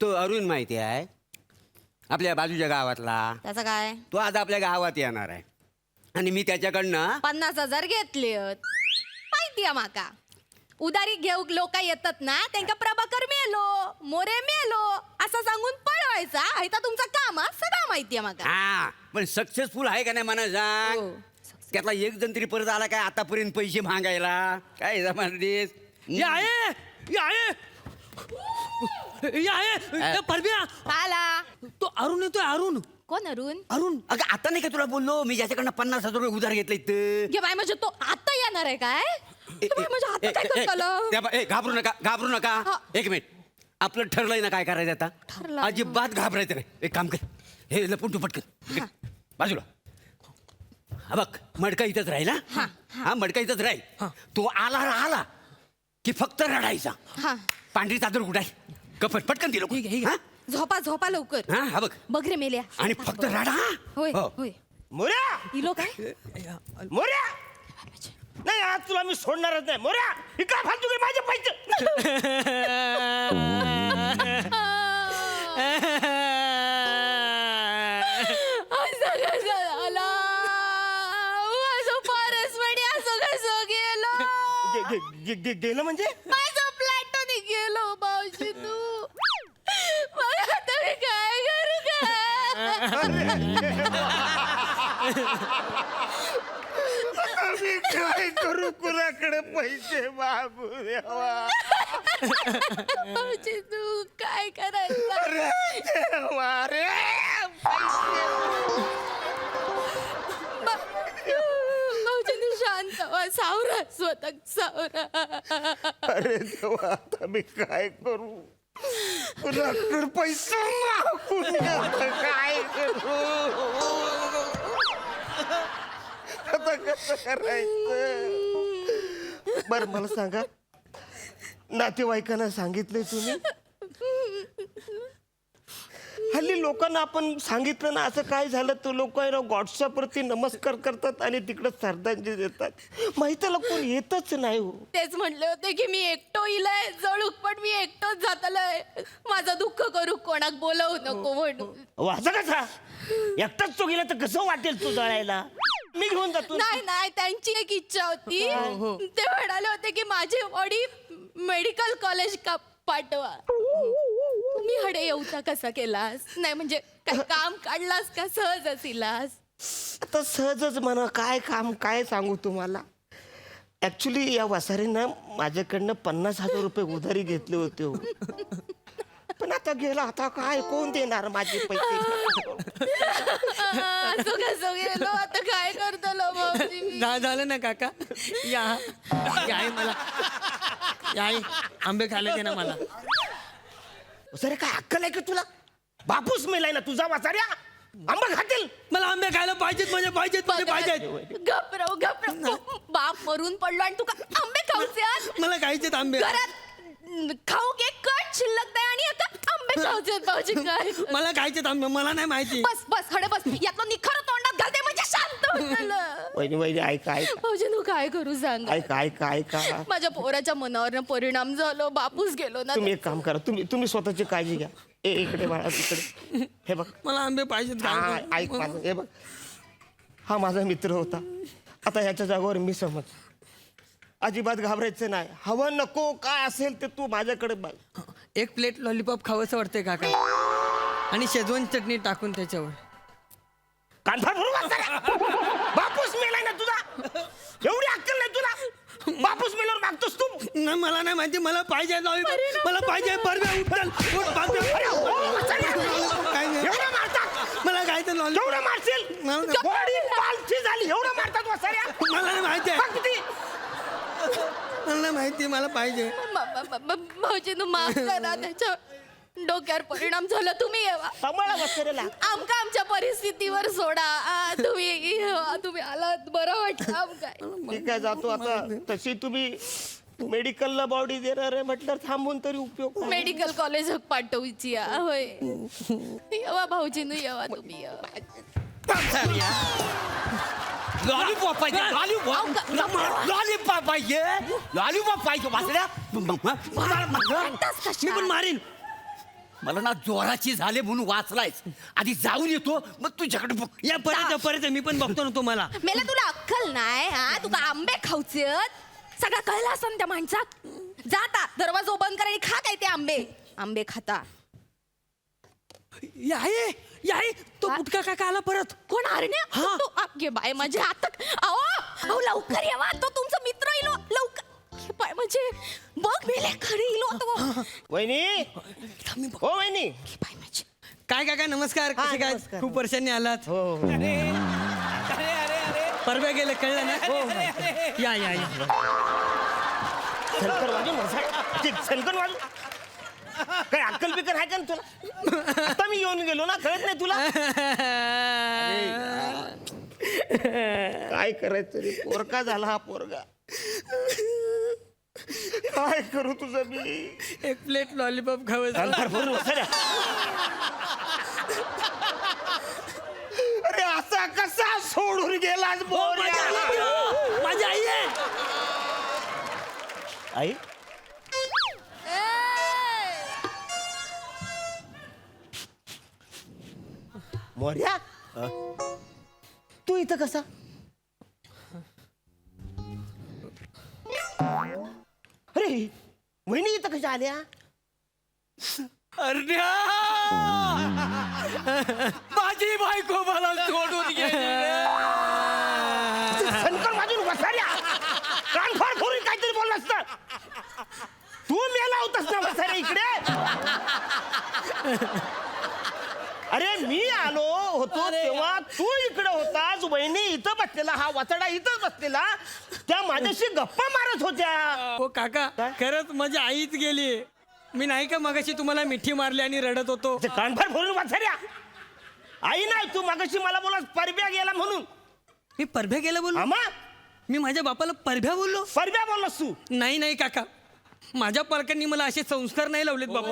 तो अरुण माहिती आहे, आपल्या बाजूच्या गावातला. त्याचं काय? तो आज आपल्या गावात येणार आहे आणि मी त्याच्याकडनं 50,000 घेतले माहिती आहे माका. उदारी घेऊ लोक येतात ना त्यांना प्रभाकर मेलो मोरे मेलो असं सांगून पळवायचा आहे तर तुमचं काम सगळं माहितीये मला. हा पण सक्सेसफुल आहे का नाही मला सांग. हो. त्यातला एक जण तरी परत आला काय आतापर्यंत पैसे मागायला काय जमानदेस. परब्या आला तो अरुण येतोय अरुण. कोण अरुण? अरुण अगं आता नाही का तुला बोललो मी ज्याच्याकडनं 50,000 रुपये उधार घेतले घे बाय म्हणजे तो आता येणार आहे काय? म्हणजे आता काय करताल? घाबरू नका हा. एक मिनिट आपलं ठरलंय ना काय करायचं आता. ठरलं. अजिबात घाबरायचं नाही. एक काम कर हे लपून टुपट कर बाजूला. हा बघ मडका इथंच राहील हा मडका इथंच राहील. तो आला की फक्त रडायचा. हा पांढरी चादर कुठे आहे कपट पटकन दिलो हा झोपा लवकर. हा बघ बघ रे मेल्या आणि फक्त रडा. होय हो. होय मोऱ्या इलो काय? मोऱ्या नाही आज तुला मी सोडणारच नाही. मोऱ्या ही काय फालतू काय माझे पैसे. असं कसं झालं? माझं परसवडी असं कसं गेलं? गेलं म्हणजे माझं प्लॅटोनी गेलो भाऊजी तू. मग आता मी काय करू मी काय करू कुणाकडे पैसे मागू देवा. भाऊजी तू काय करायचं? अरे देवा रे भाऊजी तू शांत व्हा. सावरा स्वतः सावरा. अरे देवा आता मी काय करू कुणाकडे पैसे मागून काय करू. आता कसं करायचं. बर मला सांगा नातेवाईकांना सांगितलंय तुम्ही. हल्ली लोकांना आपण सांगितलं ना असं काय झालं तर लोक आहे ना व्हॉट्सअपवरती नमस्कार करतात आणि तिकडं श्रद्धांजली देतात. माहितीला कोण येतच नाही हो. तेच म्हणले होते की मी एकटो इलाय जळूक पण मी एकटोच जातलंय. माझं दुःख करू कोणाक बोलवू नको म्हणून. वाचा कसा एकटाच तो गेला तर कसं वाटेल तू जळायला. मी घेऊन जातो. नाही त्यांची एक इच्छा होती. ते म्हणाले होते की माझी बॉडी मेडिकल कॉलेज का पाठवा. तुम्ही हडे येऊचा कसा केलास? नाही म्हणजे काय काम काढलास का सहज असिलास? आता सहजच म्हणा काय काम काय सांगू तुम्हाला. ऍक्च्युली या वसारीनं माझ्याकडनं 50,000 रुपये उधारी घेतले होते हो. पण आता गेला आता काय कोण देणार माझे पैसे. असं कसं गेलो आता काय करतो भाऊजी मी? झालं ना काका या आहे मला आहे आंबे खायला दे ना मला. सर काय अक्कल आहे का तुला. बापूस मेलाय ना तुझा वासाऱ्या आंबा खातील. मला आंबे खायला पाहिजेत म्हणजे पाहिजेत. घबराव बाप मरून पडलो आणि तू आंबे खाऊचे आज? मला खायचेत आंबे. घरात खाऊ एक कट शिल्लक नाही आणि आता आंबे खाऊचे भाऊजी काय? मला खायचेत आंबे मला नाही माहिती. बस हडे बस यातलं निखर तोंडात घालते म्हणजे शांत होतं. वहिनी ऐका भाऊजी तू काय करू सांग. ऐका माझ्या पोराच्या मनावर परिणाम झालो. बापूस गेलो ना. तुम्ही एक काम करा तुम्ही स्वतःची काळजी घ्या. इकडे बाळा तिकडे हे बघ मला आंबे पाहिजेत. ऐक माझं हे बघ हा माझा मित्र होता. आता ह्याच्या जागेवर मी समज. अजिबात घाबरायचं नाही. हवं नको काय असेल ते तू माझ्याकडे बघ. एक प्लेट लॉलीपॉप खावंसं वाटतंय काका आणि शेजवान चटणी टाकून त्याच्यावर. कांदा बापूस मेलाय ना तुझा. एवढी अक्कल नाही तुला. बापूस मेल्यावर मागतोस तू. नाही मला नाही माहिती. मला पाहिजे लॉलीपॉप मला पाहिजे. परब्या काय नाही एवढं मारतात मला काय तर लॉलीपॉप. एवढं मारशील बॉडी पालथी झाली. एवढं मारतात वसाऱ्या. मला नाही माहिती आहे. बघ किती. मला नाही माहिती मला पाहिजे. भाऊजी तू माफ करा. त्याच्या डोक्यावर परिणाम झाला. तुम्ही येवा सांभाळा वसाऱ्याला. आमका आमच्या परिस्थितीवर सोडा. तुम्ही आलात बरं वाटलं आमका. ठीक आहे जातो आता. तशी तुम्ही मेडिकलला बॉडी देणार आहे म्हटलं थांबून तरी उपयोग नाही. मेडिकल कॉलेज पाठवची होय. येवा भाऊजीनू येवा तुम्ही येवा. लॉलीपॉप पाहिजे लॉलीपॉप पाहिजे लॉलीपॉप पाहिजे वाचल्या. मी पण मारीन. मला ना जोराची झाले म्हणून वाचलायस. आधी जाऊन येतो मग तुझ्याकडे बघ. या परत मी पण बघतो ना तुम्हाला. मेला तुला अक्कल नाही. तुका आंबे खाऊचे सगळं कळलं असं त्या माणसात. जाता दरवाजा बंद करा आणि खा काय ते आंबे. आंबे खाता. याय तो बुटका काका आला परत. कोण आरण्या? घे बाय माझे आता. अहो लवकर यावा, तो तुमचा मित्र येलो लवकर. घे बाय म्हणजे बघ मेले खरी येलो तो. वहिनी हो वहिनी. घे बाय माझे. काय काका नमस्कार. कसे काय? नमस्कार. खूप वर्षांनी आलात. परवा गेले कळलं ना. या या या. सनकर वाजून सनकर वाजून काय अक्कल बिकल आहे का ना तुला? आता मी येऊन गेलो ना, कळत नाही तुला? काय करायचं रे, पोरका झाला हा पोरगा. काय करू तुझं मी? एक प्लेट लॉलीपॉप खावं. अरे असा कसा सोडून गेलास पोरगा? माझी आई आहे. आई मोर्या तू इथं कसा? अरे वहिनी इथं कशा आल्या? अर्ध्या माझी बायको मला सोडून गेली. सनकर वाजून वसाऱ्या कान फार फोडून काहीतरी बोलला असतं. तू मेला होतास ना वसाऱ्या इकडे. अरे मी आलो होतो तेव्हा तू इकडे होतास. वहिनी इथं बसलेला, हा वाचडा इथंच बसलेला, त्या माझ्याशी गप्पा मारत होत्या. हो काका खरंच माझी आईच गेली. मी नाही का मगाशी तुम्हाला मिठी मारली आणि रडत होतो. कानफार फोडून वाचऱ्या. आई नाही, तू मागाशी मला बोला परब्या गेला म्हणून. मी परभ्या गेला बोललो. आम्हा मी माझ्या बापाला परभ्या बोललो. परब्या बोललास तू? नाही नाही काका, माझ्या पालकांनी मला असे संस्कार नाही लावलेत बाबा.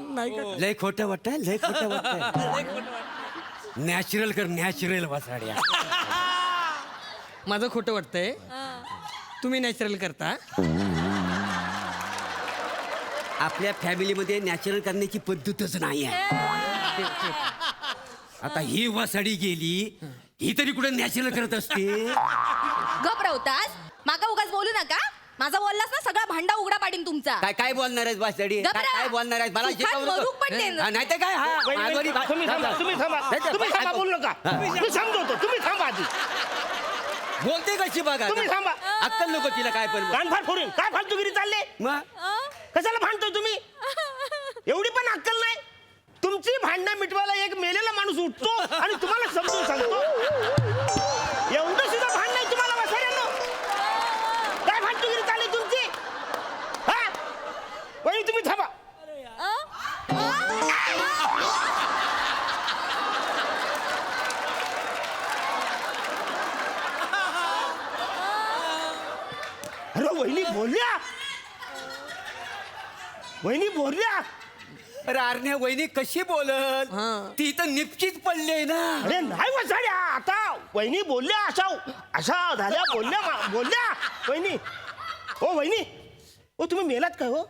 नाही का? लय खोटं वाटतंय, लय खोटं वाटतंय. नॅचरल कर, नॅचरल वासाड्या. माझं खोटं वाटतंय. तुम्ही नॅचरल करता. आपल्या फॅमिलीमध्ये नॅचरल करण्याची पद्धतच नाही आहे. आता ही वासाडी गेली, ही तरी कुठे नॅचरल करत असते. घबरवतास माका उगाच बोलू नका. माझा बोललास ना सगळा भांडा उघडा पाडीन तुमचा. काय काय बोलणार आहेस वासाडी? काय काय बोलणार आहेस? मला तू फार मरूक पण नाही ना. नाही तर काय. हा माधुरी तुम्ही थांबा, तुम्ही थांबा, तुम्ही थांबा, बोलू नका. मी समजवतो, तुम्ही थांबा आधी. बोलते कशी बघा. तुम्ही थांबा. अक्कल नको तिला काय पण. कानफार फोडून काय फालतूगिरी चालले? मग कशाला भांडतोय तुम्ही? एवढी पण अक्कल नाही. तुमची भांडणं मिटवायला एक मेलेला माणूस उठतो आणि तुम्हाला समजून सांगतो. एवढं सुद्धा भांडण नाही तुम्हाला वसाऱ्यांनो. काय भांडतुगिरी चालली तुमची? हा वहिनी तुम्ही थांबा. अरे वहिनी बोलल्या, वहिनी बोलल्या. अरे आरण्या वहिनी कशी बोलत? ती तर निपकीच पडली ना. अरे नाही वसाड्या, आता वहिनी बोलल्या अशा अशा झाल्या, बोलल्या बोलल्या वहिनी. हो वहिनी, हो तुम्ही मेलात काय हो?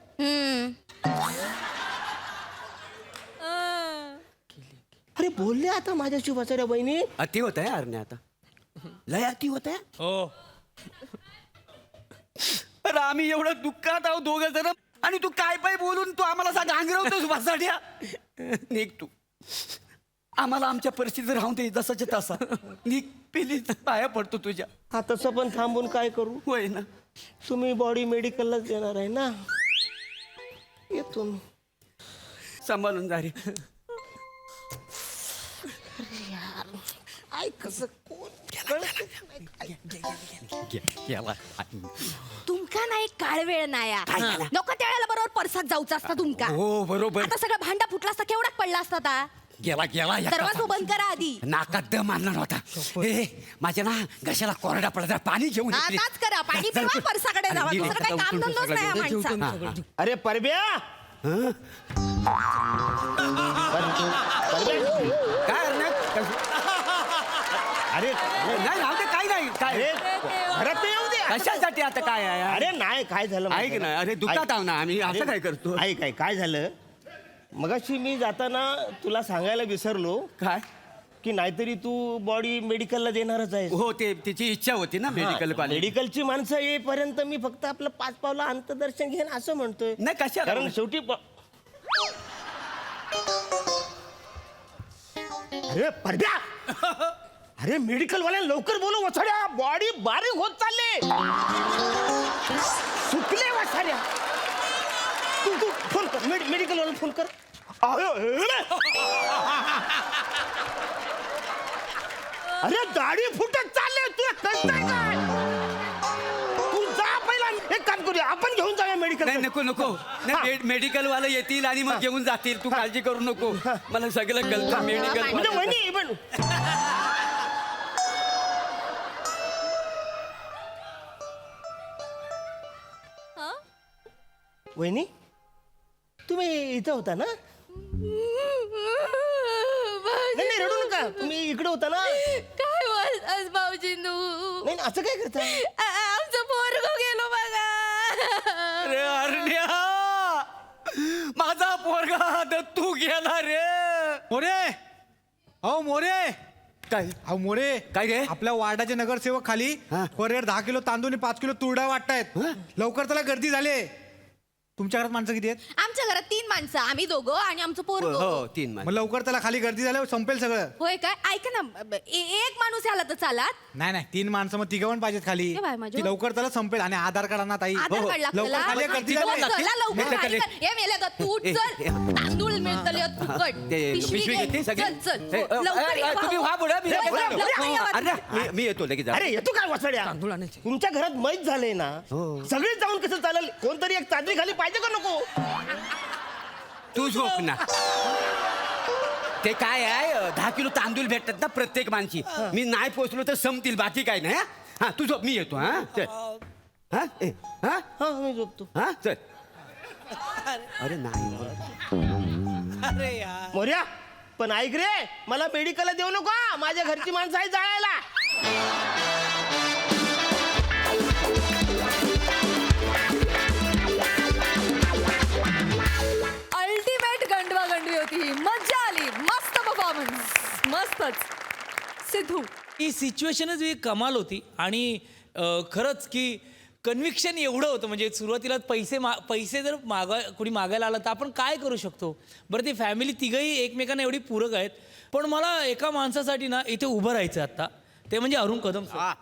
अरे बोलल्या आता माझ्याशी वसाड्या वहिनी. अति होत आहे आरण्या आता, लय अति होत आहे. हो. अरे आम्ही एवढं दुःखात आहोत दोघं जण, आणि तू काय पाय बोलून तू आम्हाला सांग अंगरवतोस वासाड्या. निघ तू, आम्हाला आमच्या परिस्थितीत राहून दे जसाच्या तसा. निघ, प्लीज पाया पडतो तुझ्या. हा तसं पण थांबून काय करू? होय ना. तुम्ही बॉडी मेडिकललाच देणार आहे ना? येतो मी. सांभाळून जा रे. आई कसं कोण तुमका नाही काळ वेळ नाही नको त्यावेळेला बरोबर परसात जाऊचा असता तुमका. हो बरोबर. आता सगळं भांडा फुटला असता केवढाच पडला असता आता. गेला गेला दरवाजा बंद करा आधी. नाकात दम आणला नव्हता. ए माझ्या ना घशाला कोरडा पडला, जरा पाणी घेऊन ये, please. आताच करा, पाणी पिवा, परसाकडे जावा. दुसरं काही काम धंदोच नाही या माणसाला. अरे परब्या, काय अर्णब? अरे नाही राहू दे, काय नाही काय. घरात येऊ दे. कशासाठी आता काय आहे? अरे नाही काय झालं ऐक माहिती ना, आहे? अरे दुःखात आहो ना आम्ही, असं काय करतो? ऐक काय झालं मगाशी मी जाताना तुला सांगायला विसरलो. काय? की नाहीतरी तू बॉडी मेडिकलला देणारच आहे. हो ते तिची इच्छा होती ना मेडिकल कॉलेज. मेडिकलची माणसं येईपर्यंत मी फक्त आपलं 5 पावलं अंतदर्शन घेईन असं म्हणतोय. नाही कशा कारण शेवटी अरे पडद्या अरे मेडिकल वाल्या लवकर बोलू वसाड्या, बॉडी बारीक होत चालले, सुकले वसाड्या. तू फोन कर मेडिकल वाला फोन कर. अरे दाढी फुटत चालले, तुला कळतंय काय? तू जा पहिला, एक काम करूया आपण घेऊन जाऊया मेडिकल. नाही नको नको नाही मेडिकल वाले येतील आणि मग घेऊन जातील. तू काळजी करू नको, मला सगळं कळतं मेडिकल. म्हणजे वहिनी पण वहिनी तुम्ही इथं होता ना? नाही रडू नका, तुम्ही इकडे होता ना? काय बोलतास भाऊजी तू? नाही असं काय करता? आमचं पोरग गेलो बघा. अरे अरण्या, माझा पोरगा तू गेला रे. मोरे अहो मोरे काय अहो मोरे काय रे? आपल्या वार्डाचे नगरसेवक खाली कोरिअर 10 किलो तांदूळ आणि 5 किलो तुरडा वाटतायत. लवकर त्याला गर्दी झाली. तुमच्या घरात माणसं किती आहेत? आमच्या घरात 3 माणसं, आम्ही दोघं आणि आमचं पोरग. हो 3 मग लवकर त्याला खाली गर्दी झाल्यावर संपेल सगळं. होय काय? ऐका ना, एक माणूस आला तर चालात. नाही 3 माणसं मग 3 पण पाहिजेत खाली. ए बाय, माझ्या- की लवकर त्याला संपेल. आणि आधार कार्ड आणा ताई. आधार कार्ड लागतं लवकर खाली गर्दी झाली. चला लवकर खाली कर. हे मेले तर तू चल, तांदूळ मिळतले फुकट. पिशवी घेते सगळी. चल चल लवकर ये तुम्ही व्हा पुढे, मी लगेच लवकर, आलो. लवकर या. अरे मी येतो लगेच. अरे येतो काय वसाड्या? तुमच्या घरात मैत झालंय ना, सगळीच जाऊन कसं चालेल? कोणतरी एक चादरी खाली पाहिजे का नको? तू झोप ना. ते काय आहे 10 किलो तांदूळ भेटतात ना प्रत्येक माणशी. मी नाही पोचलो तर संपतील, बाकी काय नाही. हा तू झोप, मी येतो. हा चल. हा हा हा मी झोपतो. हा चल. अरे नाही मोर्या पण ऐक रे, मला मेडिकलला देऊ नको. माझ्या घरची माणसं आहे जायला. अल्टिमेट गंडवा गंडवी होती ही. मज्जा आली, मस्त परफॉर्मन्स, मस्तच. सिद्धू, ही सिच्युएशनच ही कमाल होती. आणि खरंच की कन्व्हिक्शन एवढं होतं. म्हणजे सुरुवातीला पैसे जर कोणी मागायला आलं तर आपण काय करू शकतो. बरं ती फॅमिली तिघही एकमेकांना एवढी पूरक आहेत. पण मला एका माणसासाठी ना इथे उभं राहायचं आत्ता, ते म्हणजे अरुण कदम सर.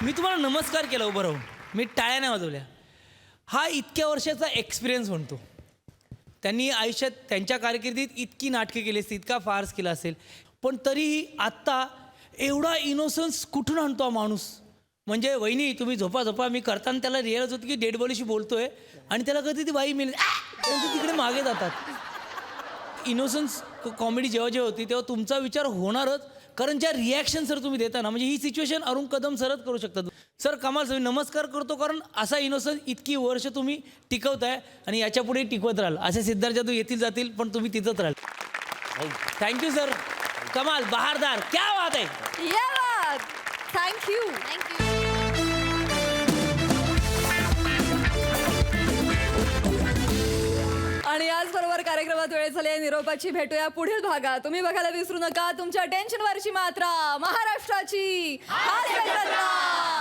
मी तुम्हाला नमस्कार केला उभं राहून, मी टाळ्या नाही वाजवल्या. हा इतक्या वर्षाचा एक्सपिरियन्स म्हणतो. त्यांनी आयुष्यात त्यांच्या कारकिर्दीत इतकी नाटके केली असतील, इतका फार्स केला असेल, पण तरीही आत्ता एवढा इनोसन्स कुठून आणतो हा माणूस. म्हणजे वहिनी तुम्ही झोपा झोपा, मी करताना त्याला रिअलाइज होतं की डेड बॉडीशी बोलतोय आणि त्याला कधी ती बाई मिळेल त्यांचे तिकडे मागे जातात. इनोसन्स कॉमेडी जेव्हा जेव्हा होती तेव्हा तुमचा विचार होणारच, कारण ज्या रिॲक्शन सर तुम्ही देता ना, म्हणजे ही सिच्युएशन अरुण कदम सरच करू शकतात. सर कमाल सर, नमस्कार करतो, कारण असा इनोसन्स इतकी वर्ष तुम्ही टिकवताय आणि याच्या पुढे टिकवत राहाल. असे सिद्धार्थ जाधव येतील जातील पण तुम्ही तिथंच राहाल. थँक्यू सर, कमाल, बहारदार, क्या बात आहे. या बात. थँक्यू. आणि याचबरोबर कार्यक्रमात वेळ झाली निरोपाची. भेटूया पुढील भागात. तुम्ही बघायला विसरू नका तुमच्या टेन्शनवरची मात्रा, महाराष्ट्राची हास्य जत्रा.